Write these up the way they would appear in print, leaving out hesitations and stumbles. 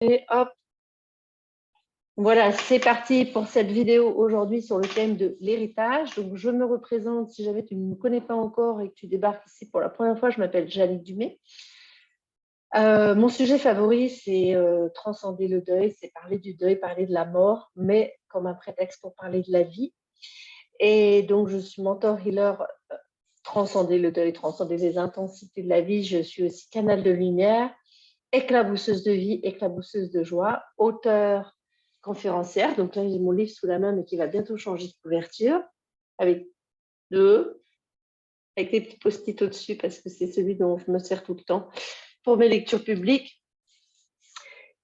Et hop, voilà, c'est parti pour cette vidéo aujourd'hui sur le thème de l'héritage. Donc, je me représente, si jamais tu ne me connais pas encore et que tu débarques ici pour la première fois, je m'appelle Jannick Dumay. Mon sujet favori, c'est transcender le deuil, c'est parler du deuil, parler de la mort, mais comme un prétexte pour parler de la vie. Et donc, je suis mentor healer, transcender le deuil, transcender les intensités de la vie. Je suis aussi canal de lumière, éclabousseuse de vie, éclabousseuse de joie, auteure, conférencière. Donc là, j'ai mon livre sous la main, mais qui va bientôt changer de couverture, avec des petits post-it au-dessus, parce que c'est celui dont je me sers tout le temps pour mes lectures publiques.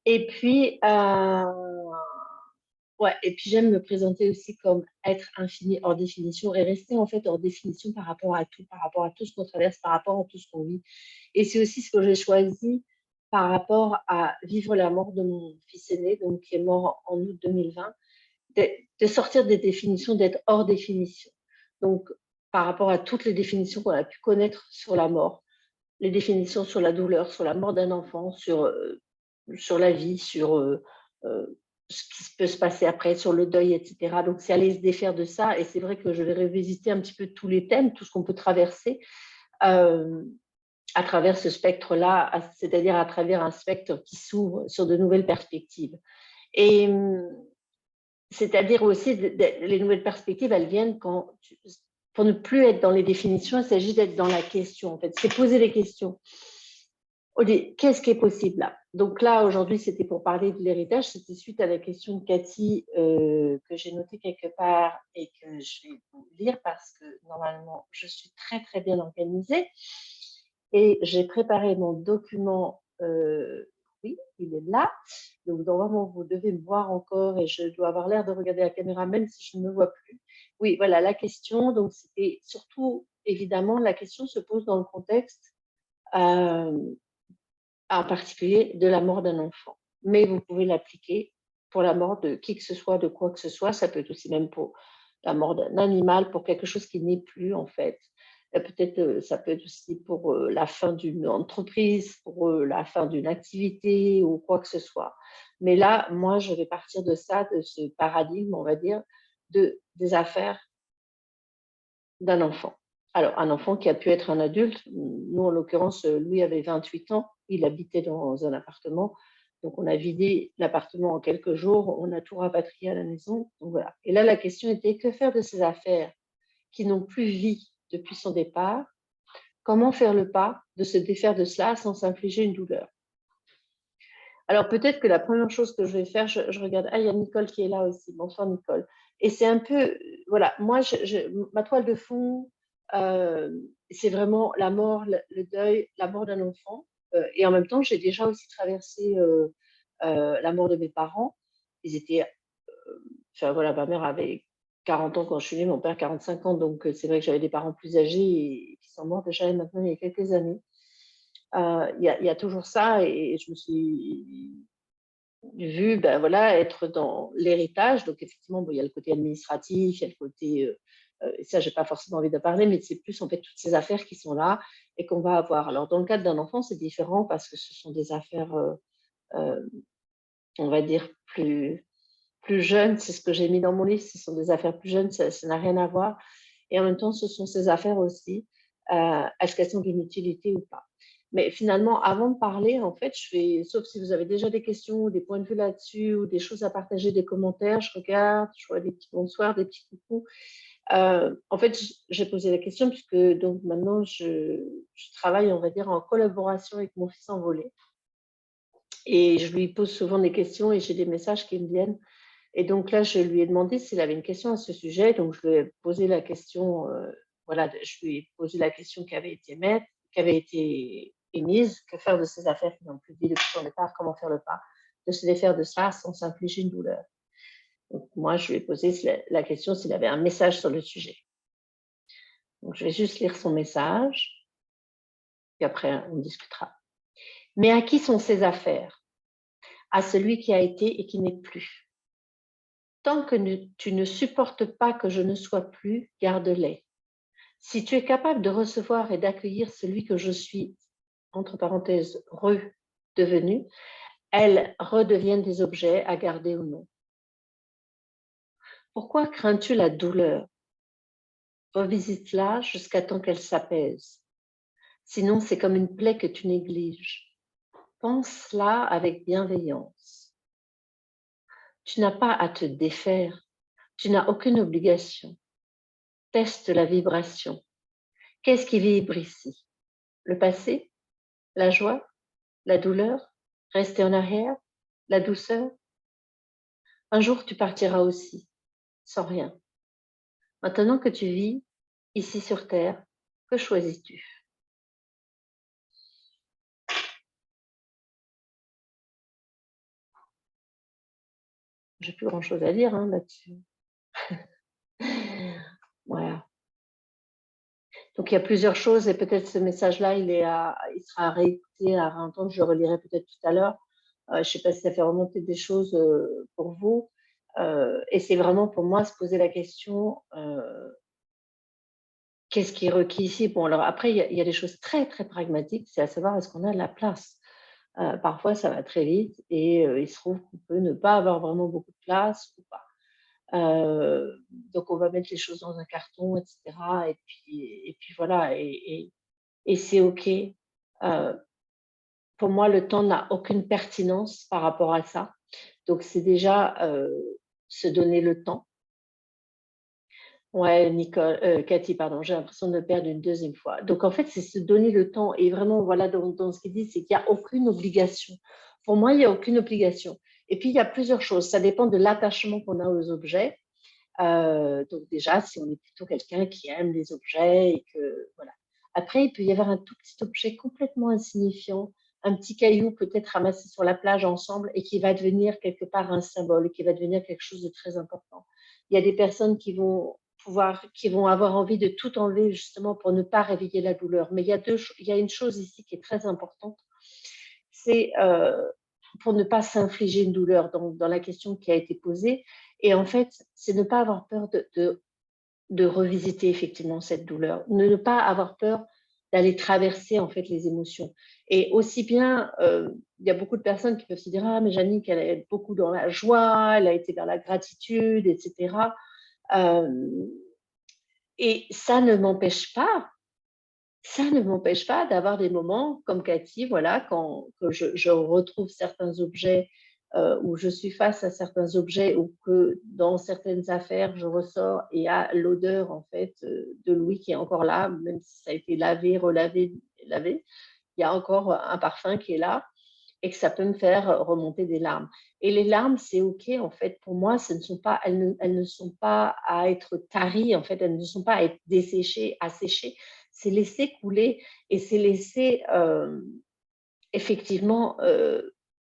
Et puis, et puis j'aime me présenter aussi comme être infini hors définition et rester en fait hors définition par rapport à tout ce qu'on traverse, par rapport à tout ce qu'on vit. Et c'est aussi ce que j'ai choisi par rapport à vivre la mort de mon fils aîné, donc qui est mort en août 2020, de sortir des définitions, d'être hors définition. Donc, par rapport à toutes les définitions qu'on a pu connaître sur la mort, les définitions sur la douleur, sur la mort d'un enfant, sur la vie, sur ce qui peut se passer après, sur le deuil, etc. Donc, c'est aller se défaire de ça. Et c'est vrai que je vais revisiter un petit peu tous les thèmes, tout ce qu'on peut traverser à travers ce spectre-là, c'est-à-dire à travers un spectre qui s'ouvre sur de nouvelles perspectives. Et c'est-à-dire aussi, les nouvelles perspectives, elles viennent pour ne plus être dans les définitions, il s'agit d'être dans la question, en fait. C'est poser les questions. Qu'est-ce qui est possible là? Donc là, aujourd'hui, c'était pour parler de l'héritage. C'était suite à la question de Cathy que j'ai notée quelque part et que je vais vous lire parce que normalement, je suis très, très bien organisée. Et j'ai préparé mon document. Oui, il est là. Donc, normalement, vous devez me voir encore et je dois avoir l'air de regarder la caméra, même si je ne me vois plus. Oui, voilà la question. Donc, c'était surtout, évidemment, la question se pose dans le contexte en particulier de la mort d'un enfant. Mais vous pouvez l'appliquer pour la mort de qui que ce soit, de quoi que ce soit. Ça peut être aussi même pour la mort d'un animal, pour quelque chose qui n'est plus en fait. Peut-être ça peut être aussi pour la fin d'une entreprise, pour la fin d'une activité ou quoi que ce soit. Mais là, moi, je vais partir de ça, de ce paradigme, on va dire, des affaires d'un enfant. Alors, un enfant qui a pu être un adulte, nous, en l'occurrence, lui avait 28 ans, il habitait dans un appartement, donc on a vidé l'appartement en quelques jours, on a tout rapatrié à la maison, donc voilà. Et là, la question était, que faire de ces affaires qui n'ont plus vie depuis son départ? Comment faire le pas de se défaire de cela sans s'infliger une douleur? Alors, peut-être que la première chose que je vais faire, je regarde, il y a Nicole qui est là aussi, bonsoir Nicole. Et c'est un peu, voilà, moi, ma toile de fond, c'est vraiment la mort, le deuil, la mort d'un enfant. Et en même temps, j'ai déjà aussi traversé la mort de mes parents. Ils étaient, enfin voilà, ma mère avait 40 ans quand je suis née, mon père 45 ans, donc c'est vrai que j'avais des parents plus âgés et qui sont morts déjà maintenant il y a quelques années. Il y a toujours ça et je me suis vue voilà, être dans l'héritage. Donc effectivement, il y a le côté administratif, il y a le côté, et ça, je n'ai pas forcément envie de parler, mais c'est plus en fait toutes ces affaires qui sont là et qu'on va avoir. Alors dans le cadre d'un enfant, c'est différent parce que ce sont des affaires, on va dire, plus jeunes. C'est ce que j'ai mis dans mon livre, ce sont des affaires plus jeunes, ça n'a rien à voir. Et en même temps, ce sont ces affaires aussi, est-ce qu'elles sont d'une utilité ou pas? Mais finalement, avant de parler, en fait, sauf si vous avez déjà des questions ou des points de vue là-dessus ou des choses à partager, des commentaires, je regarde, je vois des petits bonsoirs, des petits coucous. En fait, j'ai posé la question puisque donc maintenant, je travaille, on va dire, en collaboration avec mon fils envolé. Et je lui pose souvent des questions et j'ai des messages qui me viennent. Et donc là, je lui ai demandé s'il avait une question à ce sujet. Donc, je lui ai posé la question, voilà, je lui ai posé la question qui avait été émise, que faire de ces affaires qui n'ont plus de vie depuis son départ, comment faire le pas, de se défaire de ça sans s'infliger une douleur. Donc, moi, je lui ai posé la question s'il avait un message sur le sujet. Donc, je vais juste lire son message, puis après, on discutera. Mais à qui sont ces affaires? À celui qui a été et qui n'est plus. Tant que tu ne supportes pas que je ne sois plus, garde-les. Si tu es capable de recevoir et d'accueillir celui que je suis, entre parenthèses, redevenu, elles redeviennent des objets à garder ou non. Pourquoi crains-tu la douleur? Revisite-la jusqu'à temps qu'elle s'apaise. Sinon, c'est comme une plaie que tu négliges. Pense-la avec bienveillance. Tu n'as pas à te défaire. Tu n'as aucune obligation. Teste la vibration. Qu'est-ce qui vibre ici? Le passé? La joie? La douleur? Rester en arrière? La douceur? Un jour, tu partiras aussi, sans rien. Maintenant que tu vis ici sur Terre, que choisis-tu? J'ai plus grand-chose à dire là-dessus. Voilà. Donc il y a plusieurs choses et peut-être ce message-là, il sera à réécouter, à réentendre. Je le relirai peut-être tout à l'heure. Je ne sais pas si ça fait remonter des choses pour vous. Et c'est vraiment pour moi se poser la question, qu'est-ce qui est requis ici? Bon, alors après, il y a des choses très, très pragmatiques, c'est à savoir est-ce qu'on a de la place? Parfois, ça va très vite et il se trouve qu'on peut ne pas avoir vraiment beaucoup de place ou pas. Donc on va mettre les choses dans un carton, et cetera et puis voilà et c'est OK. Pour moi, le temps n'a aucune pertinence par rapport à ça. Donc c'est déjà, se donner le temps. Ouais, Cathy, pardon, j'ai l'impression de me perdre une deuxième fois. Donc en fait, c'est se donner le temps et vraiment, voilà, dans ce qu'il dit, c'est qu'il y a aucune obligation. Pour moi, il y a aucune obligation et puis il y a plusieurs choses. Ça dépend de l'attachement qu'on a aux objets. Donc déjà, si on est plutôt quelqu'un qui aime les objets et que voilà. Après, il peut y avoir un tout petit objet complètement insignifiant, un petit caillou peut-être ramassé sur la plage ensemble et qui va devenir quelque part un symbole, qui va devenir quelque chose de très important. Il y a des personnes qui vont avoir envie de tout enlever justement pour ne pas réveiller la douleur. Mais il y a une chose ici qui est très importante, c'est pour ne pas s'infliger une douleur dans la question qui a été posée. Et en fait, c'est ne pas avoir peur de revisiter effectivement cette douleur, ne pas avoir peur d'aller traverser en fait les émotions. Et aussi bien, il y a beaucoup de personnes qui peuvent se dire ah mais Jannick elle est beaucoup dans la joie, elle a été dans la gratitude, etc. Euh, et ça ne m'empêche pas d'avoir des moments comme Cathy, voilà, que je retrouve certains objets où je suis face à certains objets ou que dans certaines affaires, je ressors et à l'odeur en fait de Louis qui est encore là, même si ça a été lavé, relavé, lavé, il y a encore un parfum qui est là et que ça peut me faire remonter des larmes. Et les larmes, c'est OK en fait. Pour moi, elles ne sont pas à être taries en fait, elles ne sont pas à être desséchées, asséchées. C'est laisser couler et c'est laisser effectivement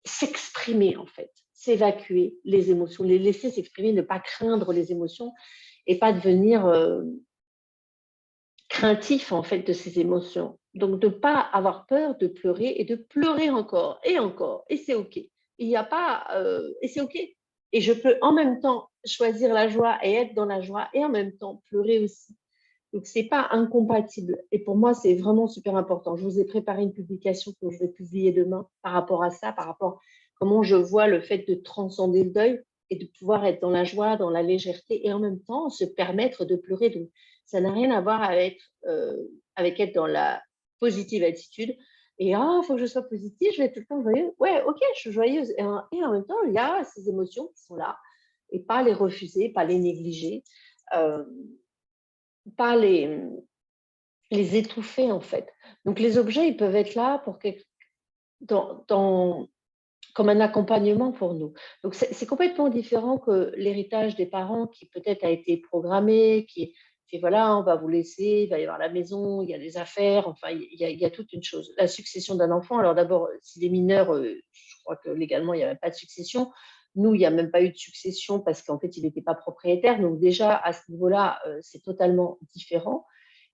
s'exprimer en fait, s'évacuer les émotions, les laisser s'exprimer, ne pas craindre les émotions et pas devenir craintif en fait de ces émotions. Donc de ne pas avoir peur de pleurer et de pleurer encore et c'est ok. Il n'y a pas et c'est ok. Et je peux en même temps choisir la joie et être dans la joie et en même temps pleurer aussi. Donc c'est pas incompatible. Et pour moi c'est vraiment super important. Je vous ai préparé une publication que je vais publier demain par rapport à ça, par rapport à comment je vois le fait de transcender le deuil et de pouvoir être dans la joie, dans la légèreté et en même temps se permettre de pleurer. Donc ça n'a rien à voir avec être dans la positive attitude. Et il faut que je sois positive, je vais être tout le temps joyeuse. Ouais, ok, je suis joyeuse. Et en même temps, il y a ces émotions qui sont là. Et pas les refuser, pas les négliger, euh, pas les étouffer en fait. Donc les objets, ils peuvent être là pour comme un accompagnement pour nous. Donc c'est complètement différent que l'héritage des parents qui peut-être a été programmé, qui voilà, on va vous laisser, il va y avoir la maison, il y a des affaires, enfin il y a toute une chose. La succession d'un enfant, alors d'abord, s'il est mineur, je crois que légalement, il n'y avait pas de succession. Nous, il n'y a même pas eu de succession parce qu'en fait, il n'était pas propriétaire. Donc déjà, à ce niveau-là, c'est totalement différent.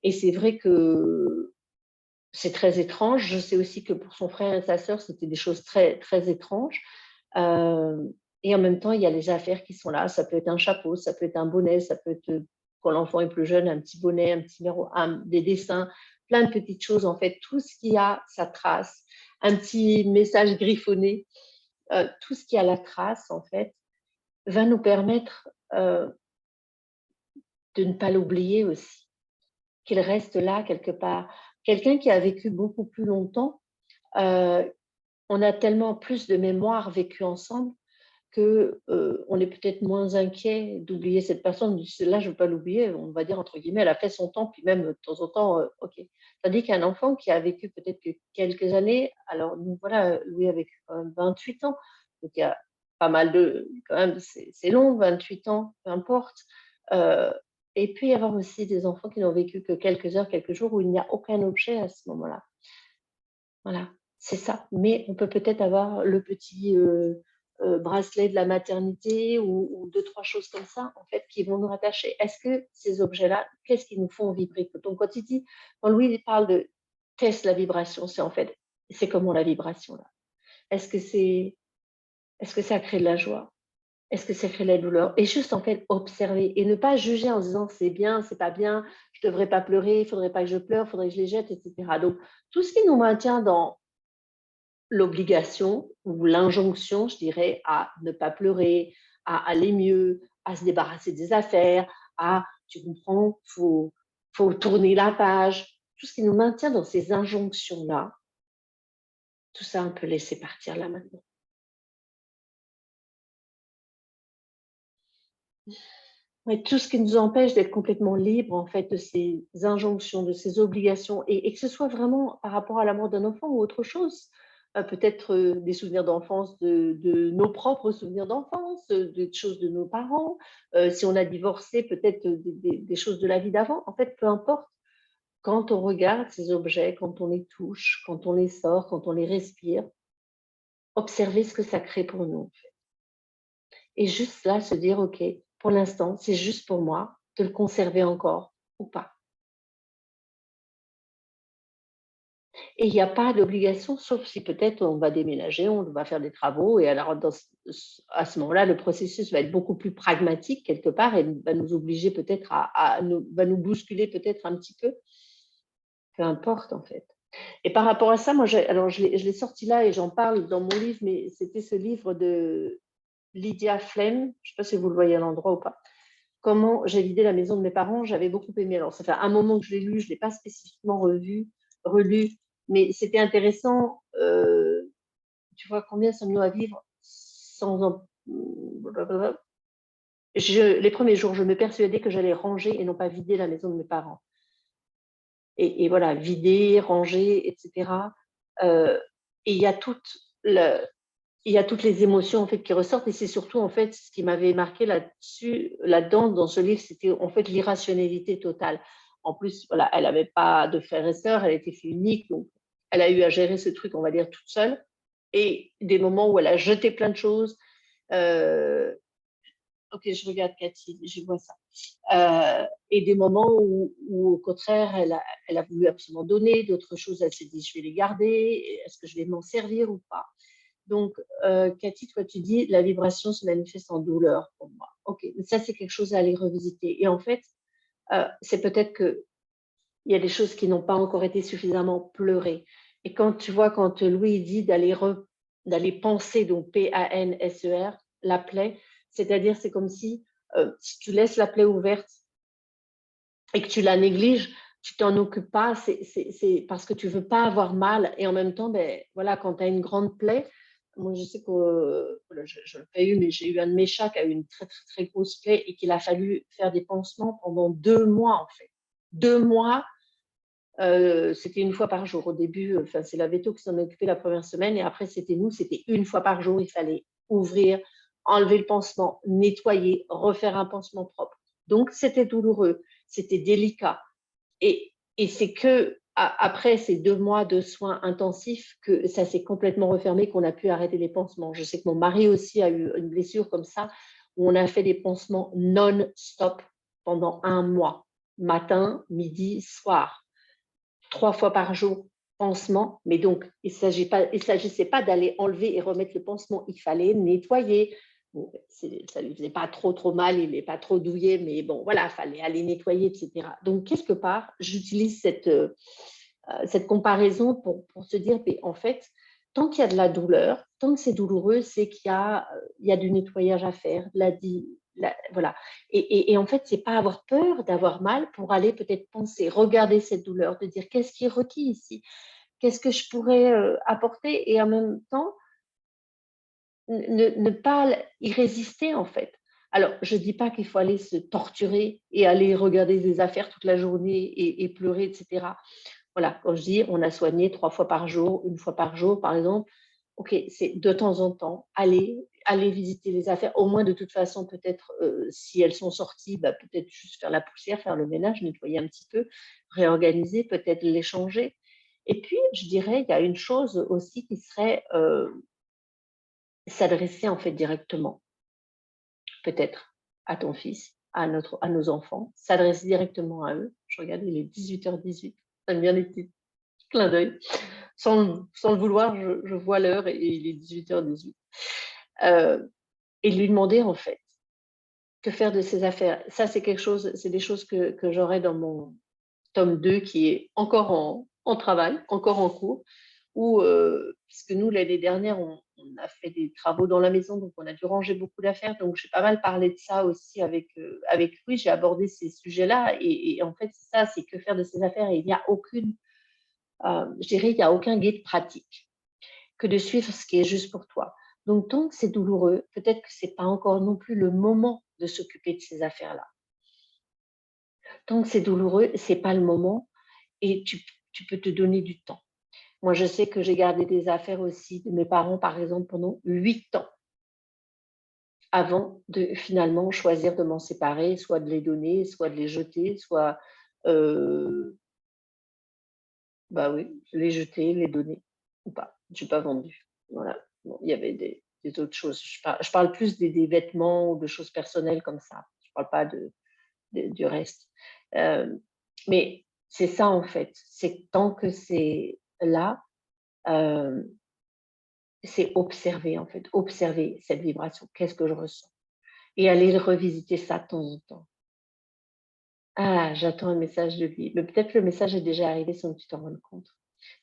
Et c'est vrai que c'est très étrange. Je sais aussi que pour son frère et sa sœur, c'était des choses très, très étranges. Euh, et en même temps, il y a les affaires qui sont là. Ça peut être un chapeau, ça peut être un bonnet, ça peut être, quand l'enfant est plus jeune, un petit bonnet, un petit numéro, des dessins, plein de petites choses. En fait, tout ce qui a sa trace, un petit message griffonné tout ce qui a la trace, en fait, va nous permettre de ne pas l'oublier aussi, qu'il reste là quelque part. Quelqu'un qui a vécu beaucoup plus longtemps, on a tellement plus de mémoires vécues ensemble que on est peut-être moins inquiet d'oublier cette personne. Là, je ne veux pas l'oublier, on va dire entre guillemets, elle a fait son temps, puis même de temps en temps, ok. Tandis qu'un enfant qui a vécu peut-être que quelques années, alors nous voilà, Louis a vécu quand même 28 ans, donc il y a pas mal de, quand même, c'est long, 28 ans, peu importe. Euh, et puis il y avoir aussi des enfants qui n'ont vécu que quelques heures, quelques jours où il n'y a aucun objet à ce moment-là. Voilà, c'est ça. Mais on peut peut-être avoir le petit bracelet de la maternité ou deux, trois choses comme ça, en fait, qui vont nous rattacher. Est-ce que ces objets-là, qu'est-ce qu'ils nous font vibrer? Donc, quand Louis il parle de teste la vibration, c'est en fait, c'est comment la vibration là? Est-ce que ça crée de la joie? Est-ce que ça crée de la douleur? Et juste en fait observer et ne pas juger en se disant c'est bien, c'est pas bien, je devrais pas pleurer, il faudrait pas que je pleure, il faudrait que je les jette, etc. Donc tout ce qui nous maintient dans l'obligation ou l'injonction, je dirais, à ne pas pleurer, à aller mieux, à se débarrasser des affaires, à, tu comprends, faut tourner la page. Tout ce qui nous maintient dans ces injonctions-là, tout ça, on peut laisser partir là maintenant. Ouais, tout ce qui nous empêche d'être complètement libre en fait de ces injonctions, de ces obligations, et que ce soit vraiment par rapport à l'amour d'un enfant ou autre chose. Peut-être des souvenirs d'enfance, de nos propres souvenirs d'enfance, des choses de nos parents. Si on a divorcé, peut-être des choses de la vie d'avant. En fait, peu importe. Quand on regarde ces objets, quand on les touche, quand on les sort, quand on les respire, observer ce que ça crée pour nous. Et juste là, se dire, OK, pour l'instant, c'est juste pour moi de le conserver encore ou pas. Et il n'y a pas d'obligation, sauf si peut-être on va déménager, on va faire des travaux, et alors à ce moment-là, le processus va être beaucoup plus pragmatique quelque part et va nous obliger peut-être va nous bousculer peut-être un petit peu, peu importe en fait. Et par rapport à ça, moi, alors je l'ai sorti là et j'en parle dans mon livre, mais c'était ce livre de Lydia Flem, je ne sais pas si vous le voyez à l'endroit ou pas. Comment j'ai vidé la maison de mes parents, j'avais beaucoup aimé. Alors, ça fait un moment que je l'ai lu, je ne l'ai pas spécifiquement relu, mais c'était intéressant. Tu vois, combien sommes-nous à vivre sans en... Les premiers jours, je me persuadais que j'allais ranger et non pas vider la maison de mes parents. Et voilà, vider, ranger, etc. Et il y a il y a toutes les émotions en fait qui ressortent, et c'est surtout en fait ce qui m'avait marqué là-dedans dans ce livre, c'était en fait l'irrationalité totale. En plus, voilà, elle n'avait pas de frères et sœurs, elle était fille unique, donc elle a eu à gérer ce truc, on va dire, toute seule. Et des moments où elle a jeté plein de choses. Ok, je regarde Cathy, je vois ça. Et des moments où, au contraire, elle a voulu absolument donner, d'autres choses, elle s'est dit, je vais les garder, est-ce que je vais m'en servir ou pas? Donc, Cathy, toi, tu dis la vibration se manifeste en douleur pour moi. Ok, mais ça, c'est quelque chose à aller revisiter. Et en fait, c'est peut-être qu'il y a des choses qui n'ont pas encore été suffisamment pleurées. Et quand tu vois, quand Louis dit d'aller penser, donc P-A-N-S-E-R, la plaie, c'est-à-dire, c'est comme si tu laisses la plaie ouverte et que tu la négliges, tu t'en occupes pas, c'est parce que tu veux pas avoir mal. Et en même temps, ben, voilà, quand tu as une grande plaie, moi je sais que je l'ai pas eu, mais j'ai eu un de mes chats qui a eu une très très très grosse plaie et qu'il a fallu faire des pansements pendant 2 mois en fait. 2 mois, c'était une fois par jour. Au début, enfin, c'est la veto qui s'en occupait la première semaine, et après c'était nous, c'était une fois par jour, il fallait ouvrir, enlever le pansement, nettoyer, refaire un pansement propre. Donc c'était douloureux, c'était délicat. Et c'est que après ces 2 mois de soins intensifs que ça s'est complètement refermé, qu'on a pu arrêter les pansements. Je sais que mon mari aussi a eu une blessure comme ça, où on a fait des pansements non-stop pendant 1 mois, matin, midi, soir, 3 fois par jour, pansement. Mais donc, il ne s'agissait pas d'aller enlever et remettre le pansement, il fallait nettoyer. Bon, ça ne lui faisait pas trop mal, il n'est pas trop douillet, mais bon, voilà, il fallait aller nettoyer, etc. Donc, quelque part, j'utilise cette comparaison pour se dire, mais en fait, tant qu'il y a de la douleur, tant que c'est douloureux, c'est qu'il y a du nettoyage à faire, voilà. Et en fait, c'est pas avoir peur d'avoir mal pour aller peut-être penser, regarder cette douleur, de dire qu'est-ce qui est requis ici, qu'est-ce que je pourrais apporter, et en même temps ne pas y résister en fait. Alors, je ne dis pas qu'il faut aller se torturer et aller regarder des affaires toute la journée et pleurer, etc. Voilà, quand je dis on a soigné 3 fois par jour, 1 fois par jour, par exemple, OK, c'est de temps en temps, aller visiter les affaires, au moins de toute façon, peut-être, si elles sont sorties, bah, peut-être juste faire la poussière, faire le ménage, nettoyer un petit peu, réorganiser, peut-être les changer. Et puis, je dirais, il y a une chose aussi qui serait, s'adresser en fait directement, peut-être à ton fils, à nos enfants, s'adresser directement à eux. Je regarde, il est 18h18, j'aime bien les petits clins d'œil. Sans le vouloir, je vois l'heure et il est 18h18. Et lui demander en fait, que faire de ses affaires? Ça, c'est quelque chose, c'est des choses que j'aurai dans mon tome 2 qui est encore en travail, encore en cours, où, puisque nous l'année dernière, on a fait des travaux dans la maison, donc on a dû ranger beaucoup d'affaires, donc j'ai pas mal parlé de ça aussi avec lui. J'ai abordé ces sujets-là et en fait, c'est ça, c'est que faire de ses affaires, et il n'y a aucune, je dirais, il y a aucun guide pratique que de suivre ce qui est juste pour toi. Donc tant que c'est douloureux, peut-être que c'est pas encore non plus le moment de s'occuper de ces affaires-là. Tant que c'est douloureux, c'est pas le moment, et tu peux te donner du temps. Moi, je sais que j'ai gardé des affaires aussi de mes parents, par exemple, pendant 8 ans avant de finalement choisir de m'en séparer, soit de les donner, soit de les jeter, soit, heu, bah, oui, les jeter, les donner ou pas. J'ai pas vendu. Voilà. Bon, il y avait des autres choses. Je parle plus des vêtements ou de choses personnelles comme ça. Je parle pas du reste. Hem, mais c'est ça en fait, c'est que tant que c'est là, hem, c'est observer en fait, observer cette vibration. Qu'est-ce que je ressens? Et aller revisiter ça de temps en temps. Ah, j'attends un message de lui, mais peut-être le message est déjà arrivé sans que tu t'en rendes compte.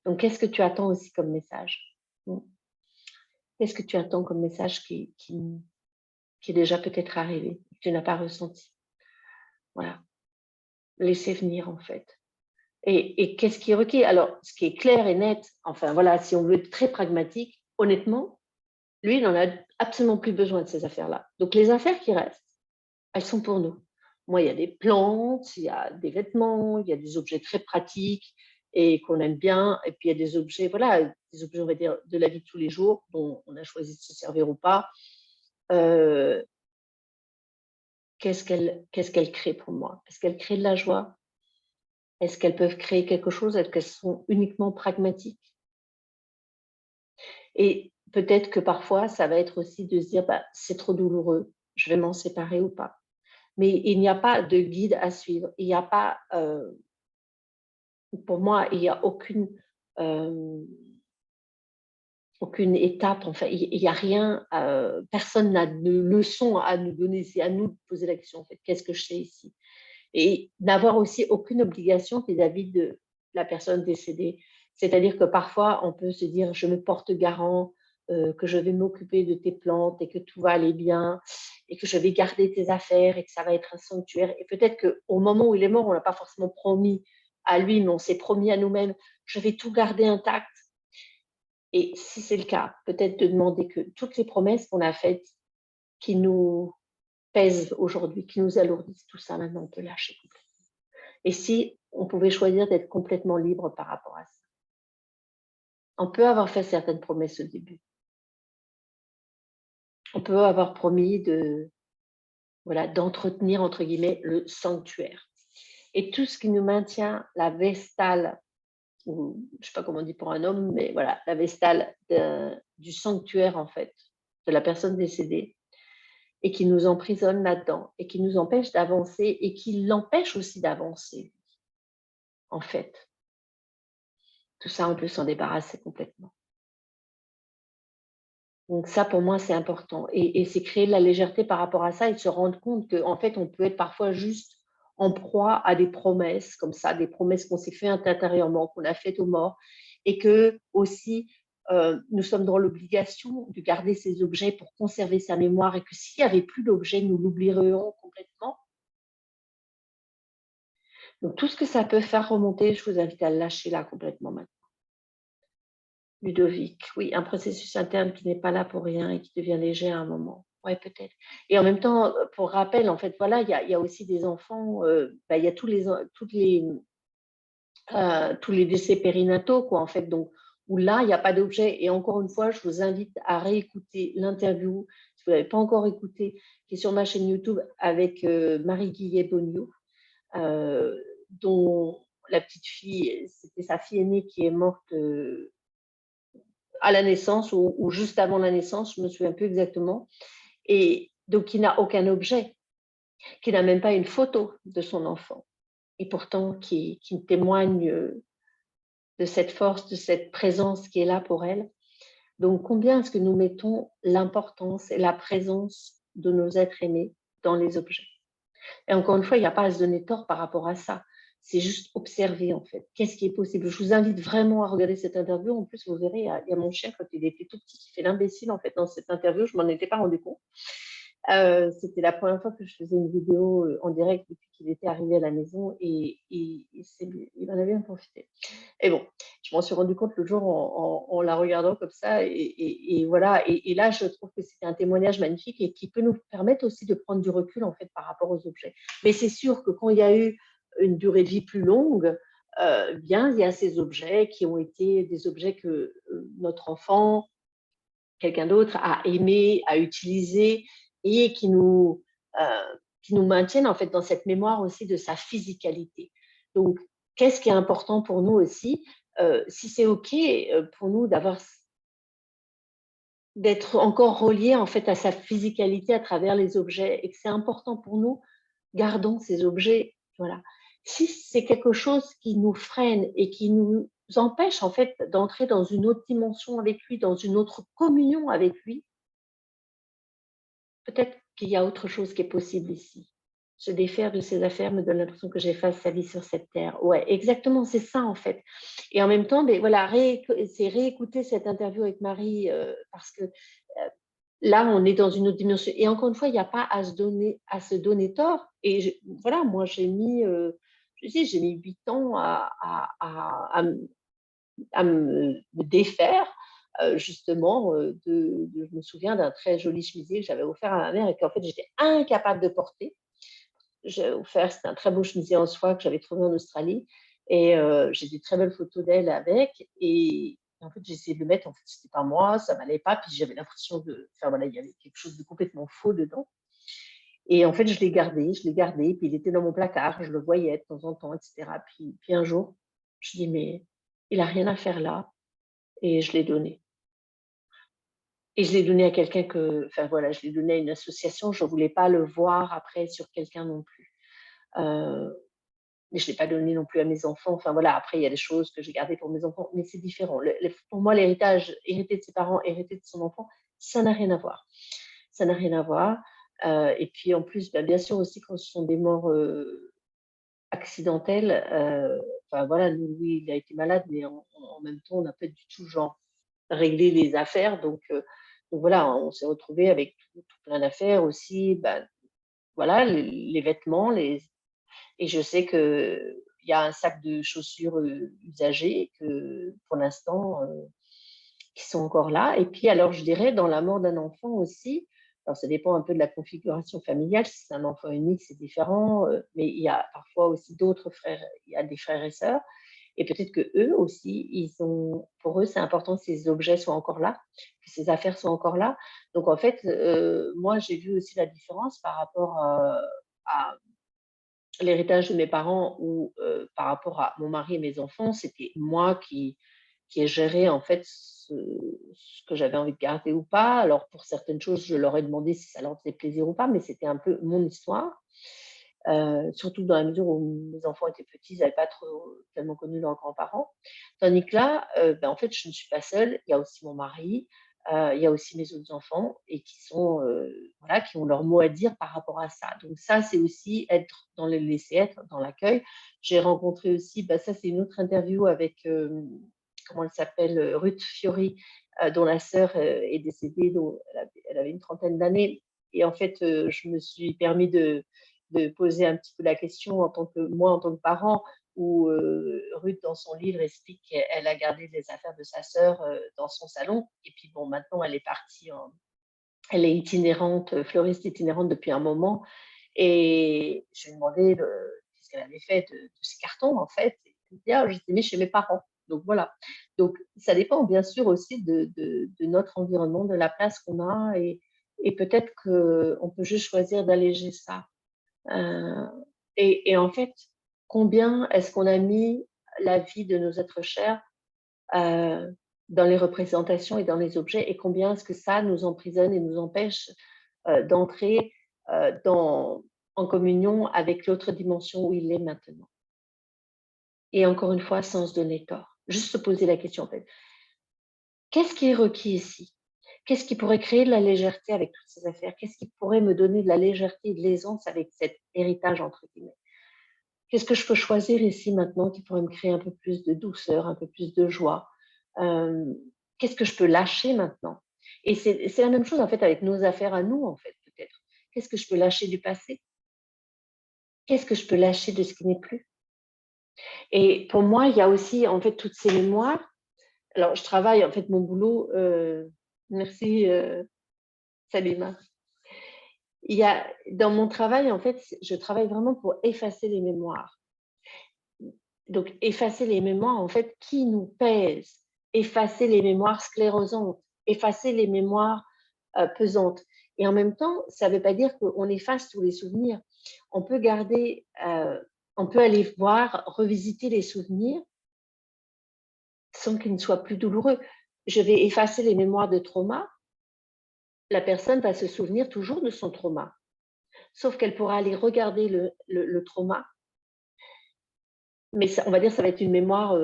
Donc qu'est-ce que tu attends aussi comme message? Mmh. Qu'est-ce que tu attends comme message qui est déjà peut-être arrivé, que tu n'as pas ressenti? Voilà, laisser venir en fait. Et qu'est-ce qui est requis? Alors, ce qui est clair et net, enfin voilà, si on veut être très pragmatique, honnêtement, lui, il n'en a absolument plus besoin de ces affaires-là. Donc les affaires qui restent, elles sont pour nous. Moi, il y a des plantes, il y a des vêtements, il y a des objets très pratiques et qu'on aime bien. Et puis il y a des objets, voilà, des objets, on va dire, de la vie de tous les jours, dont on a choisi de se servir ou pas. Heu, qu'est-ce qu'elles créent pour moi? Est-ce qu'elles créent de la joie? Est-ce qu'elles peuvent créer quelque chose? Est-ce qu'elles sont uniquement pragmatiques? Et peut-être que parfois, ça va être aussi de se dire: «Bah, c'est trop douloureux, je vais m'en séparer ou pas». Mais il n'y a pas de guide à suivre. Il n'y a pas, pour moi, il n'y a hem, aucune étape, enfin, il y a rien, personne n'a de leçon à nous donner. C'est à nous de poser la question, en fait: «Qu'est-ce que je sais ici?» Et n'avoir aussi aucune obligation vis-à-vis de la personne décédée. C'est-à-dire que parfois, on peut se dire: «Je me porte garant, que je vais m'occuper de tes plantes et que tout va aller bien et que je vais garder tes affaires et que ça va être un sanctuaire». Et peut-être qu'au moment où il est mort, on l'a pas forcément promis à lui, mais on s'est promis à nous-mêmes: «Je vais tout garder intact». Et si c'est le cas, peut-être de demander que toutes les promesses qu'on a faites, qui nous pèsent aujourd'hui, qui nous alourdissent, tout ça maintenant on peut lâcher complètement. Et si on pouvait choisir d'être complètement libre par rapport à ça? On peut avoir fait certaines promesses au début. On peut avoir promis de, voilà, «d'entretenir» entre guillemets le sanctuaire. Et tout ce qui nous maintient la vestale, ou je sais pas comment on dit pour un homme, mais voilà, la vestale du sanctuaire en fait, de la personne décédée, et qui nous emprisonne là-dedans et qui nous empêche d'avancer et qui l'empêche aussi d'avancer, en fait. Tout ça, on peut s'en débarrasser complètement. Donc ça, pour moi, c'est important, et c'est créer de la légèreté par rapport à ça et se rendre compte qu'en fait, on peut être parfois juste en proie à des promesses comme ça, des promesses qu'on s'est fait intérieurement, qu'on a faites aux morts, et que aussi, nous sommes dans l'obligation de garder ces objets pour conserver sa mémoire et que s'il n'y avait plus d'objets, nous l'oublierions complètement. Donc tout ce que ça peut faire remonter, je vous invite à le lâcher là complètement maintenant. Ludovic, oui, un processus interne qui n'est pas là pour rien et qui devient léger à un moment. Ouais, peut-être. Et en même temps, pour rappel, en fait, voilà, il y a aussi des enfants, il y a tous les décès périnataux, quoi, en fait, donc où là, il n'y a pas d'objet. Et encore une fois, je vous invite à réécouter l'interview, si vous n'avez pas encore écouté, qui est sur ma chaîne YouTube avec Marie Guillet-Boniou, dont la petite fille, c'était sa fille aînée qui est morte à la naissance ou juste avant la naissance, je ne me souviens plus exactement. Et donc, qui n'a aucun objet, qui n'a même pas une photo de son enfant. Et pourtant, qui témoigne de cette force, de cette présence qui est là pour elle. Donc, combien est-ce que nous mettons l'importance et la présence de nos êtres aimés dans les objets? Et encore une fois, il n'y a pas à se donner tort par rapport à ça. C'est juste observer, en fait. Qu'est-ce qui est possible? Je vous invite vraiment à regarder cette interview. En plus, vous verrez, il y a mon chien, quand il était tout petit, qui fait l'imbécile, en fait, dans cette interview. Je ne m'en étais pas rendu compte. C'était la première fois que je faisais une vidéo en direct depuis qu'il était arrivé à la maison et il en avait bien profité. Et bon, je m'en suis rendu compte le jour en la regardant comme ça et voilà. Et là, je trouve que c'était un témoignage magnifique et qui peut nous permettre aussi de prendre du recul en fait par rapport aux objets. Mais c'est sûr que quand il y a eu une durée de vie plus longue, bien, il y a ces objets qui ont été des objets que notre enfant, quelqu'un d'autre a aimé, a utilisé et qui nous maintiennent en fait dans cette mémoire aussi de sa physicalité. Donc, qu'est-ce qui est important pour nous aussi? Si c'est OK pour nous d'être encore reliés en fait à sa physicalité à travers les objets et que c'est important pour nous, gardons ces objets. Voilà. Si c'est quelque chose qui nous freine et qui nous empêche en fait d'entrer dans une autre dimension avec lui, dans une autre communion avec lui, peut-être qu'il y a autre chose qui est possible ici. Se défaire de ces affaires me donne l'impression que j'efface sa vie sur cette terre. Ouais, exactement, c'est ça en fait. Et en même temps, voilà, c'est réécouter cette interview avec Marie parce que là, on est dans une autre dimension. Et encore une fois, il n'y a pas à se donner tort. Et voilà, moi, j'ai mis, j'ai mis 8 ans à me défaire justement je me souviens d'un très joli chemisier que j'avais offert à ma mère et qu'en fait j'étais incapable de porter. J'ai offert, c'était un très beau chemisier en soie que j'avais trouvé en Australie et j'ai des très belles photos d'elle avec et en fait j'ai essayé de le mettre, en fait c'était pas moi, ça m'allait pas, puis j'avais l'impression enfin voilà, il y avait quelque chose de complètement faux dedans. Et en fait je l'ai gardé, puis il était dans mon placard, je le voyais de temps en temps, etc. Puis un jour, je dis mais il a rien à faire là, et je l'ai donné. Et je l'ai donné à quelqu'un enfin voilà, je l'ai donné à une association, je ne voulais pas le voir après sur quelqu'un non plus. Mais je ne l'ai pas donné non plus à mes enfants. Enfin voilà, après il y a des choses que j'ai gardées pour mes enfants, mais c'est différent. Pour moi, l'héritage, hérité de ses parents, hérité de son enfant, ça n'a rien à voir. Ça n'a rien à voir. Et puis en plus, bien sûr aussi quand ce sont des morts accidentelles, enfin voilà, lui, il a été malade, mais en même temps, on n'a pas du tout genre régler les affaires. Donc voilà, on s'est retrouvé avec tout plein d'affaires aussi, voilà, les vêtements, et je sais qu'il y a un sac de chaussures usagées que pour l'instant, qui sont encore là. Et puis alors je dirais dans la mort d'un enfant aussi, alors ça dépend un peu de la configuration familiale, si c'est un enfant unique, c'est différent, mais il y a parfois aussi d'autres frères, il y a des frères et sœurs. Et peut-être que eux aussi, pour eux, c'est important que ces objets soient encore là, que ces affaires soient encore là. Donc en fait, moi, j'ai vu aussi la différence par rapport à l'héritage de mes parents ou par rapport à mon mari et mes enfants. C'était moi qui ai géré en fait ce que j'avais envie de garder ou pas. Alors pour certaines choses, je leur ai demandé si ça leur faisait plaisir ou pas, mais c'était un peu mon histoire. Surtout dans la mesure où mes enfants étaient petits, ils n'avaient pas tellement connu leurs grands-parents. Tandis que là, en fait, je ne suis pas seule. Il y a aussi mon mari, il y a aussi mes autres enfants et voilà, qui ont leur mot à dire par rapport à ça. Donc ça, c'est aussi être dans le laisser être, dans l'accueil. J'ai rencontré aussi, ça c'est une autre interview avec comment elle s'appelle, Ruth Fiori, dont la sœur est décédée, dont elle avait une trentaine d'années. Et en fait, je me suis permis de poser un petit peu la question en tant que moi, en tant que parent, où Ruth, dans son livre, explique qu'elle a gardé les affaires de sa sœur dans son salon. Et puis bon, maintenant, elle est partie elle est itinérante, fleuriste itinérante depuis un moment. Et je lui ai demandé qu'est-ce qu'elle avait fait de ces cartons, en fait. Et elle me dit, ah, je les ai mis chez mes parents. Donc voilà. Donc ça dépend bien sûr aussi de notre environnement, de la place qu'on a. Et peut-être qu'on peut juste choisir d'alléger ça. Euh, et en fait, combien est-ce qu'on a mis la vie de nos êtres chers euh, dans les représentations et dans les objets, et combien est-ce que ça nous emprisonne et nous empêche d'entrer en communion avec l'autre dimension où il est maintenant. Et encore une fois, sans se donner tort. Juste se poser la question, en fait, qu'est-ce qui est requis ici? Qu'est-ce qui pourrait créer de la légèreté avec toutes ces affaires? Qu'est-ce qui pourrait me donner de la légèreté et de l'aisance avec cet héritage, entre guillemets? Qu'est-ce que je peux choisir ici maintenant qui pourrait me créer un peu plus de douceur, un peu plus de joie? Qu'est-ce que je peux lâcher maintenant? Et c'est la même chose en fait avec nos affaires à nous, en fait, peut-être. Qu'est-ce que je peux lâcher du passé? Qu'est-ce que je peux lâcher de ce qui n'est plus? Et pour moi, il y a aussi en fait toutes ces mémoires. Alors, je travaille en fait mon boulot. Merci Salima. Il y a dans mon travail en fait, je travaille vraiment pour effacer les mémoires. Donc, effacer les mémoires, en fait, qui nous pèsent, effacer les mémoires sclérosantes, effacer les mémoires pesantes. Et en même temps, ça ne veut pas dire qu'on efface tous les souvenirs. On peut garder, on peut aller voir, revisiter les souvenirs sans qu'ils ne soient plus douloureux. Je vais effacer les mémoires de trauma. La personne va se souvenir toujours de son trauma, sauf qu'elle pourra aller regarder le trauma, mais ça, on va dire que ça va être une mémoire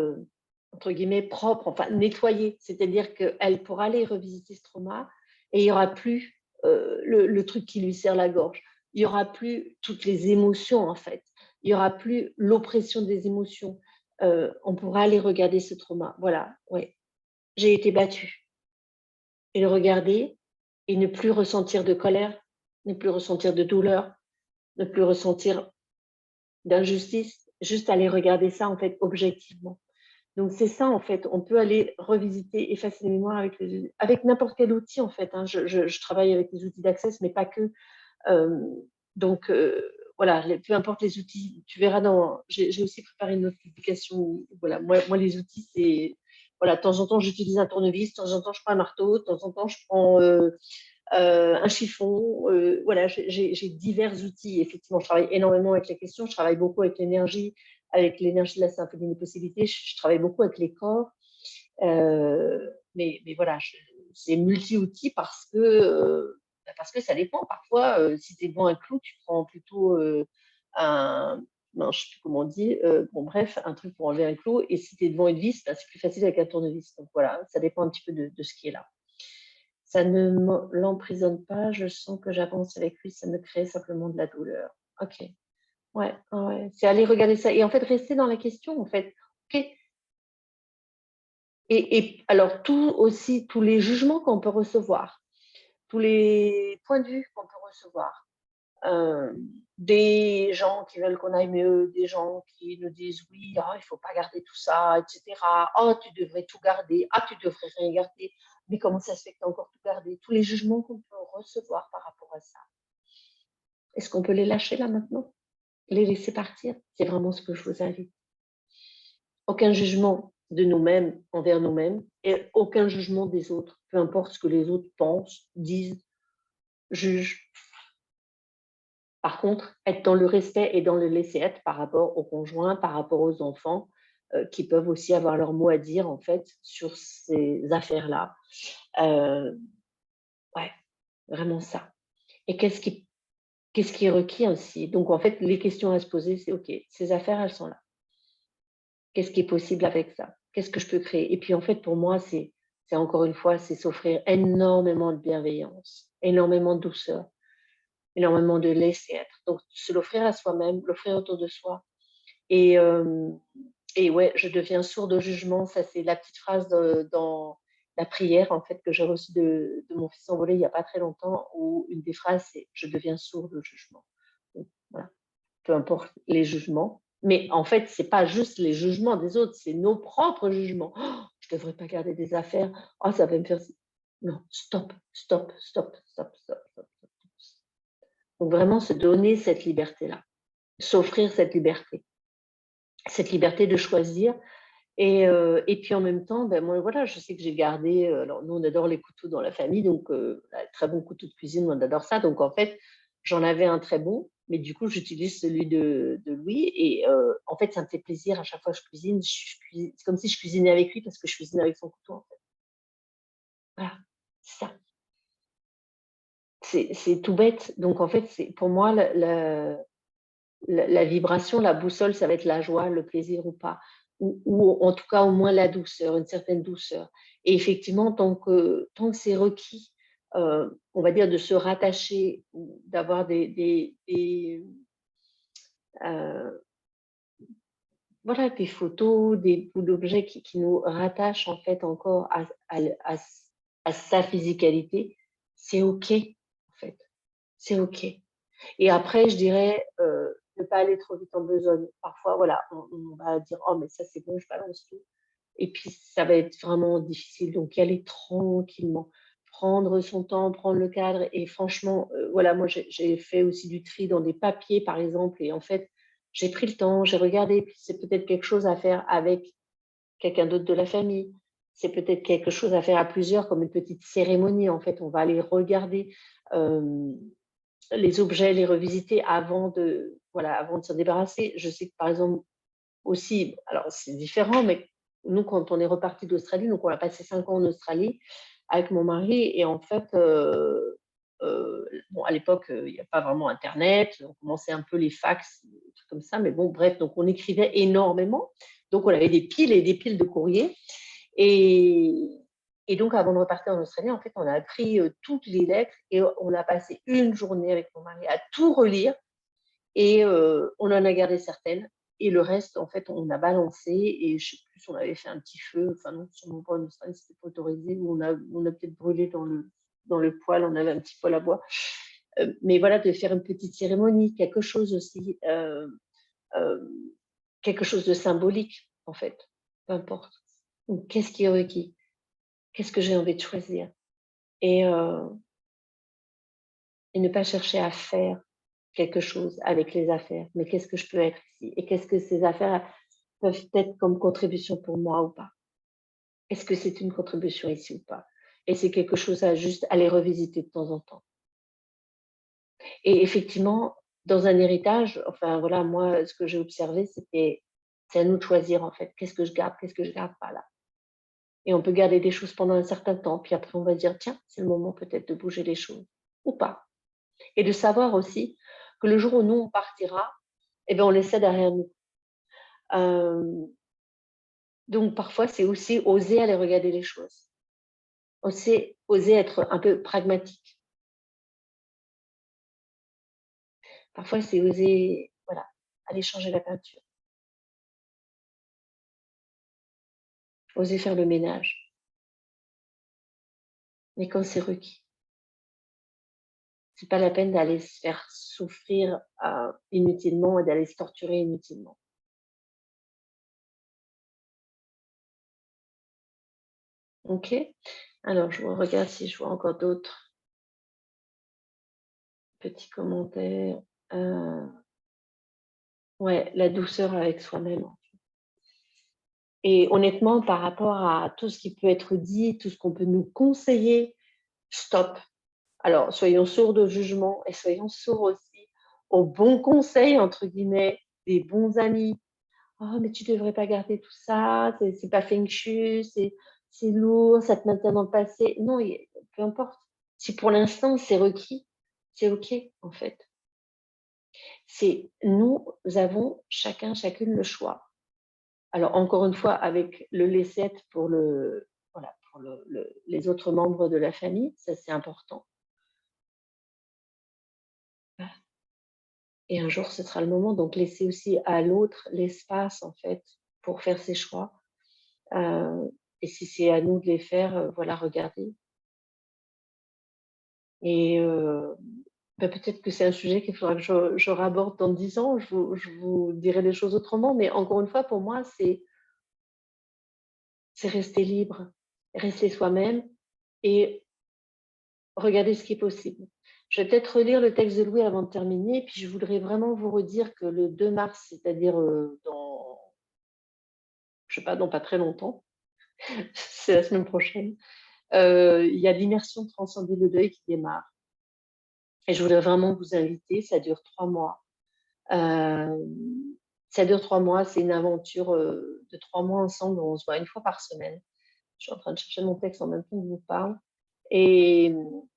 entre guillemets propre, enfin nettoyée, c'est-à-dire qu'elle pourra aller revisiter ce trauma et il n'y aura plus le truc qui lui serre la gorge, il n'y aura plus toutes les émotions en fait, il n'y aura plus l'oppression des émotions. On pourra aller regarder ce trauma, voilà, ouais, j'ai été battue, et le regarder et ne plus ressentir de colère, ne plus ressentir de douleur, ne plus ressentir d'injustice, juste aller regarder ça en fait objectivement. Donc c'est ça en fait, on peut aller revisiter, effacer les mémoires avec n'importe quel outil en fait. Hein. Je travaille avec les outils d'Access, mais pas que. Euh, donc voilà, peu importe les outils, tu verras j'ai aussi préparé une autre publication. Voilà, moi les outils c'est voilà, de temps en temps j'utilise un tournevis, de temps en temps je prends un marteau, de temps en temps je prends un chiffon. Voilà, j'ai divers outils. Effectivement, je travaille énormément avec les questions. Je travaille beaucoup avec l'énergie de la symphonie des possibilités. Je travaille beaucoup avec les corps. Mais voilà, c'est multi-outils parce que ça dépend. Parfois, si tu es devant un clou, tu prends plutôt un. Non, je ne sais plus comment on dit. Bon, bref, un truc pour enlever un clou. Et si tu es devant une vis, ben, c'est plus facile avec un tournevis. Donc voilà, ça dépend un petit peu de ce qui est là. Ça ne l'emprisonne pas, je sens que j'avance avec lui, ça me crée simplement de la douleur. Ok, ouais, ouais. C'est aller regarder ça et en fait rester dans la question en fait. Ok. Et alors tout aussi, tous les jugements qu'on peut recevoir, tous les points de vue qu'on peut recevoir, euh, des gens qui veulent qu'on aille mieux, des gens qui nous disent oui, oh, il ne faut pas garder tout ça, etc. Oh, tu devrais tout garder, ah, tu devrais rien garder, mais comment ça se fait que tu as encore tout gardé? Tous les jugements qu'on peut recevoir par rapport à ça. Est-ce qu'on peut les lâcher là maintenant? Les laisser partir? C'est vraiment ce que je vous invite. Aucun jugement de nous-mêmes envers nous-mêmes et aucun jugement des autres, peu importe ce que les autres pensent, disent, jugent. Par contre, être dans le respect et dans le laisser-être par rapport aux conjoints, par rapport aux enfants, qui peuvent aussi avoir leur mot à dire en fait sur ces affaires-là. Ouais, vraiment ça. Et qu'est-ce qui est requis aussi? Donc en fait, les questions à se poser, c'est OK, ces affaires, elles sont là. Qu'est-ce qui est possible avec ça? Qu'est-ce que je peux créer? Et puis en fait, pour moi, c'est encore une fois, c'est s'offrir énormément de bienveillance, énormément de douceur, énormément de laisser être. Donc, se l'offrir à soi-même, l'offrir autour de soi et, Et ouais, je deviens sourde au jugement. Ça, c'est la petite phrase dans la prière, en fait, que j'ai reçue de mon fils envolé il y a pas très longtemps, où une des phrases, c'est: «Je deviens sourde au jugement». Donc voilà, peu importe les jugements, mais en fait, c'est pas juste les jugements des autres, c'est nos propres jugements. «Oh, je devrais pas garder des affaires. Oh, ça va me faire ci». Non, stop, stop, stop, stop, stop, stop, stop. Donc vraiment se donner cette liberté-là, s'offrir cette liberté de choisir. Et puis en même temps, ben, moi voilà, je sais que j'ai gardé, alors nous on adore les couteaux dans la famille, donc un très bon couteau de cuisine, on adore ça. Donc en fait, j'en avais un très bon, mais du coup j'utilise celui de Louis et en fait ça me fait plaisir à chaque fois que je cuisine, c'est comme si je cuisinais avec lui parce que je cuisine avec son couteau, en fait. Voilà, c'est ça. C'est tout bête. Donc en fait, c'est pour moi la vibration, la boussole, ça va être la joie, le plaisir ou pas, ou en tout cas au moins la douceur, une certaine douceur. Et effectivement, tant que c'est requis, on va dire de se rattacher ou d'avoir heu, voilà, des photos, des bouts d'objets qui nous rattachent en fait encore à sa physicalité, c'est OK, en fait, c'est OK. Et après, je dirais, ne pas aller trop vite en besogne. Parfois, voilà, on va dire: «Oh mais ça c'est bon, je balance tout» et puis ça va être vraiment difficile, donc y aller tranquillement. Prendre son temps, prendre le cadre et franchement, voilà, moi j'ai fait aussi du tri dans des papiers, par exemple et en fait, j'ai pris le temps, j'ai regardé, puis c'est peut-être quelque chose à faire avec quelqu'un d'autre de la famille. C'est peut-être quelque chose à faire à plusieurs, comme une petite cérémonie, en fait. On va aller regarder, hem les objets, les revisiter avant de voilà, avant de s'en débarrasser. Je sais que par exemple aussi, alors c'est différent, mais nous quand on est reparti d'Australie, donc on a passé 5 ans en Australie avec mon mari et en fait, bon à l'époque, il y a pas vraiment internet, on commençait un peu les fax, des trucs comme ça, mais bon bref, donc on écrivait énormément. Donc on avait des piles et des piles de courriers et donc avant de repartir en Australie, en fait, on a pris, toutes les lettres et on a passé une journée avec mon mari à tout relire et on en a gardé certaines et le reste, en fait, on a balancé et je sais plus si on avait fait un petit feu, enfin non, sûrement pas en Australie, c'était pas autorisé ou on a peut-être brûlé dans le poêle, on avait un petit poêle à bois. Mais voilà, de faire une petite cérémonie, quelque chose aussi, hem, quelque chose de symbolique, en fait, peu importe. Donc qu'est-ce qui est requis? Qu'est-ce que j'ai envie de choisir? Et et ne pas chercher à faire quelque chose avec les affaires, mais qu'est-ce que je peux être ici? Et qu'est-ce que ces affaires peuvent être comme contribution pour moi ou pas? Est-ce que c'est une contribution ici ou pas? Et c'est quelque chose à juste aller revisiter de temps en temps. Et effectivement, dans un héritage, enfin voilà, moi, ce que j'ai observé, c'est à nous de choisir en fait. Qu'est-ce que je garde pas là? Et on peut garder des choses pendant un certain temps, puis après on va se dire: «Tiens, c'est le moment peut-être de bouger les choses» ou pas. Et de savoir aussi que le jour où nous on partira, eh ben, on laisse ça derrière nous. Hem, donc parfois, c'est aussi oser aller regarder les choses, oser être un peu pragmatique. Parfois, c'est oser, voilà, aller changer la peinture, oser faire le ménage, mais quand c'est requis. C'est pas la peine d'aller se faire souffrir, inutilement et d'aller se torturer inutilement. OK? Alors je regarde si je vois encore d'autres petits commentaires. Heu, ouais, la douceur avec soi-même. Et honnêtement, par rapport à tout ce qui peut être dit, tout ce qu'on peut nous conseiller, stop. Alors, soyons sourds au jugement et soyons sourds aussi aux bons conseils, entre guillemets, des bons amis. «Oh, mais tu devrais pas garder tout ça, c'est pas feng shui, c'est lourd, ça te maintient dans le passé». Non, peu importe. Si pour l'instant c'est requis, c'est OK, en fait. C'est nous avons chacun, chacune le choix. Alors encore une fois, avec le laisser être pour voilà, pour les autres membres de la famille, ça c'est important. Et un jour ce sera le moment, donc laisser aussi à l'autre l'espace en fait pour faire ses choix. Et si c'est à nous de les faire, voilà, regardez. Et peut-être que c'est un sujet qu'il faudra que je raborde dans 10 ans. Je vous dirai les choses autrement, mais encore une fois, pour moi, c'est rester libre, rester soi-même et regarder ce qui est possible. Je vais peut-être relire le texte de Louis avant de terminer, puis je voudrais vraiment vous redire que le 2 mars, c'est-à-dire, dans je sais pas, dans pas très longtemps, c'est la semaine prochaine, il y a l'immersion Transcender le deuil qui démarre et je voudrais vraiment vous inviter, ça dure 3 mois. Ça dure 3 mois, c'est une aventure, de 3 mois ensemble où on se voit une fois par semaine. Je suis en train de chercher mon texte en même temps que je vous parle et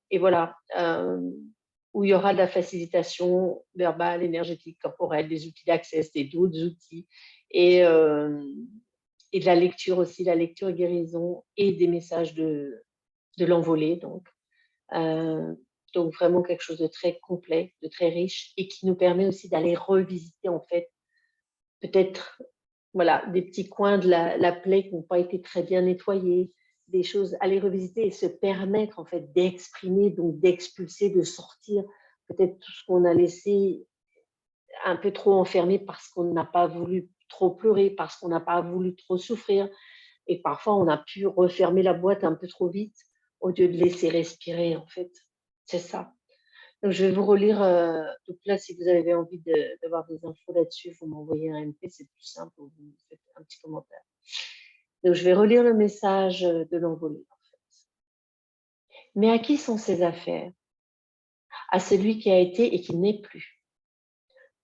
et voilà, où il y aura de la facilitation verbale, énergétique, corporelle, des outils d'accès, des d'autres outils et et de la lecture aussi, la lecture guérison et des messages de l'envolée heu, donc vraiment quelque chose de très complet, de très riche et qui nous permet aussi d'aller revisiter en fait, peut-être, voilà, des petits coins de la plaie qui n'ont pas été très bien nettoyés, des choses à les revisiter et se permettre en fait d'exprimer, donc d'expulser, de sortir peut-être tout ce qu'on a laissé un peu trop enfermé parce qu'on n'a pas voulu trop pleurer, parce qu'on n'a pas voulu trop souffrir et parfois on a pu refermer la boîte un peu trop vite au lieu de laisser respirer en fait. C'est ça. Donc je vais vous relire, donc là si vous avez envie d'avoir des infos là-dessus, vous m'envoyez un MP, c'est plus simple, vous me faites un petit commentaire. Donc je vais relire le message, de l'envolée en fait. Mais à qui sont ces affaires? À celui qui a été et qui n'est plus.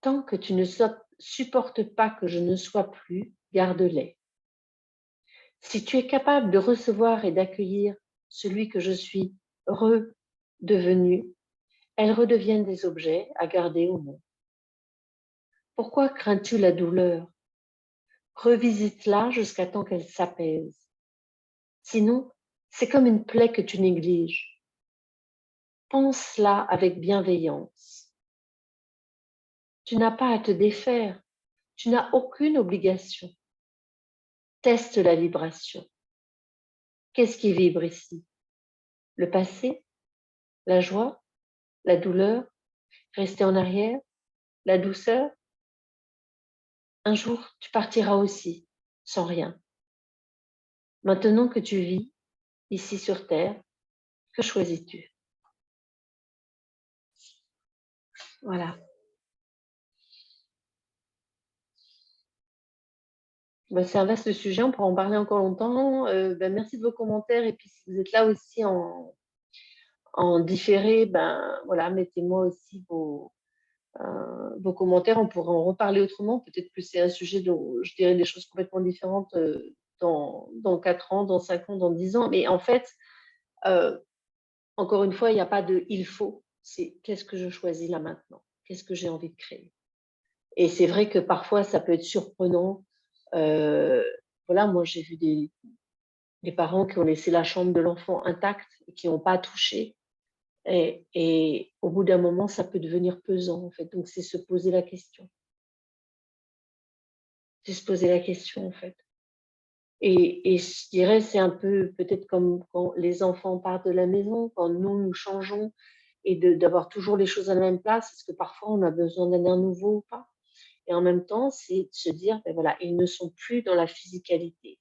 Tant que tu ne supportes pas que je ne sois plus, garde-les. Si tu es capable de recevoir et d'accueillir celui que je suis redevenu, elles redeviennent des objets à garder au monde. Pourquoi crains-tu la douleur? Revisite-la jusqu'à temps qu'elle s'apaise. Sinon, c'est comme une plaie que tu négliges. Pense-la avec bienveillance. Tu n'as pas à te défaire. Tu n'as aucune obligation. Teste la vibration. Qu'est-ce qui vibre ici? Le passé? La joie? La douleur? Rester en arrière? La douceur? Un jour, tu partiras aussi, sans rien. Maintenant que tu vis, ici sur Terre, que choisis-tu? Voilà. Bah, c'est un vaste sujet, on pourra en parler encore longtemps. Merci de vos commentaires et puis si vous êtes là aussi en différé, ben, voilà, mettez-moi aussi vos commentaires. On pourra en reparler autrement. Peut-être que c'est un sujet dont je dirais des choses complètement différentes, dans 4 ans, dans 5 ans, dans 10 ans. Mais en fait, heu, encore une fois, il n'y a pas de «il faut», c'est «qu'est-ce que je choisis là maintenant? Qu'est-ce que j'ai envie de créer?» Et c'est vrai que parfois ça peut être surprenant. Heu, voilà, moi j'ai vu des parents qui ont laissé la chambre de l'enfant intacte et qui n'ont pas touché et au bout d'un moment, ça peut devenir pesant, en fait. Donc c'est se poser la question. C'est se poser la question, en fait. Et je dirais, c'est un peu peut-être comme quand les enfants partent de la maison, quand nous changeons et d'avoir toujours les choses à la même place. Est-ce que parfois on a besoin d'un air nouveau ou pas? Et en même temps, c'est de se dire, ben voilà, ils ne sont plus dans la physicalité.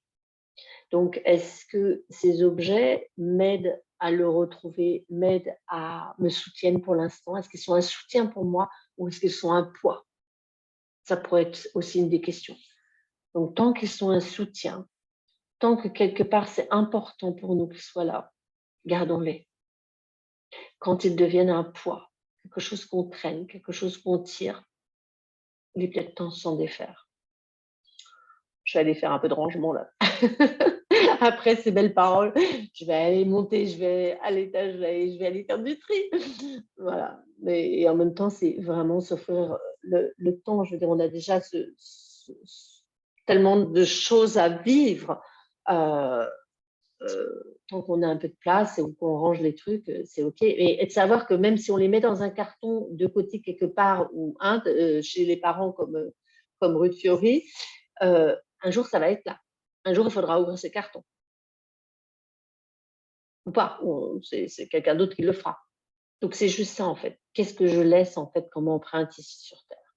Donc, est-ce que ces objets m'aident à le retrouver, m'aident à me soutiennent pour l'instant? Est-ce qu'ils sont un soutien pour moi ou est-ce qu'ils sont un poids? Ça pourrait être aussi une des questions. Donc, tant qu'ils sont un soutien, tant que quelque part c'est important pour nous qu'ils soient là, gardons-les. Quand ils deviennent un poids, quelque chose qu'on traîne, quelque chose qu'on tire, il est peut-être temps de s'en défaire. Je vais aller faire un peu de rangement là. Après ces belles paroles, je vais aller monter, je vais à l'étage, je vais aller faire du tri. Voilà. Mais et en même temps, c'est vraiment s'offrir le temps. Je veux dire, on a déjà tellement de choses à vivre. Euh, Tant qu'on a un peu de place ou qu'on range les trucs, c'est OK. Et de savoir que même si on les met dans un carton de côté quelque part ou chez les parents comme Ruth Fiori, Un jour, ça va être là. Un jour, il faudra ouvrir ces cartons ou pas, ou c'est quelqu'un d'autre qui le fera. Donc c'est juste ça, en fait. Qu'est-ce que je laisse, en fait, comme empreinte ici sur terre?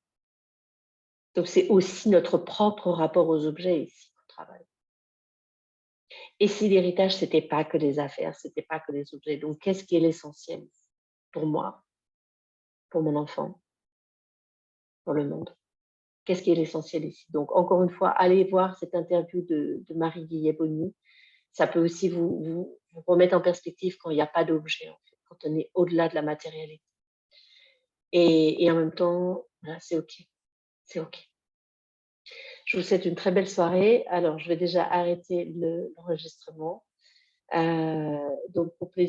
Donc c'est aussi notre propre rapport aux objets ici qu'on travaille. Et si l'héritage, c'était pas que des affaires, c'était pas que des objets, donc qu'est-ce qui est l'essentiel pour moi, pour mon enfant, pour le monde? Qu'est-ce qui est l'essentiel ici? Donc encore une fois, allez voir cette interview de Marie Guillet-Boni. Ça peut aussi vous remettre en perspective quand il n'y a pas d'objet, en fait, quand on est au-delà de la matérialité. Et en même temps, voilà, c'est OK, c'est OK. Je vous souhaite une très belle soirée. Alors, je vais déjà arrêter l'enregistrement. Donc, au plaisir.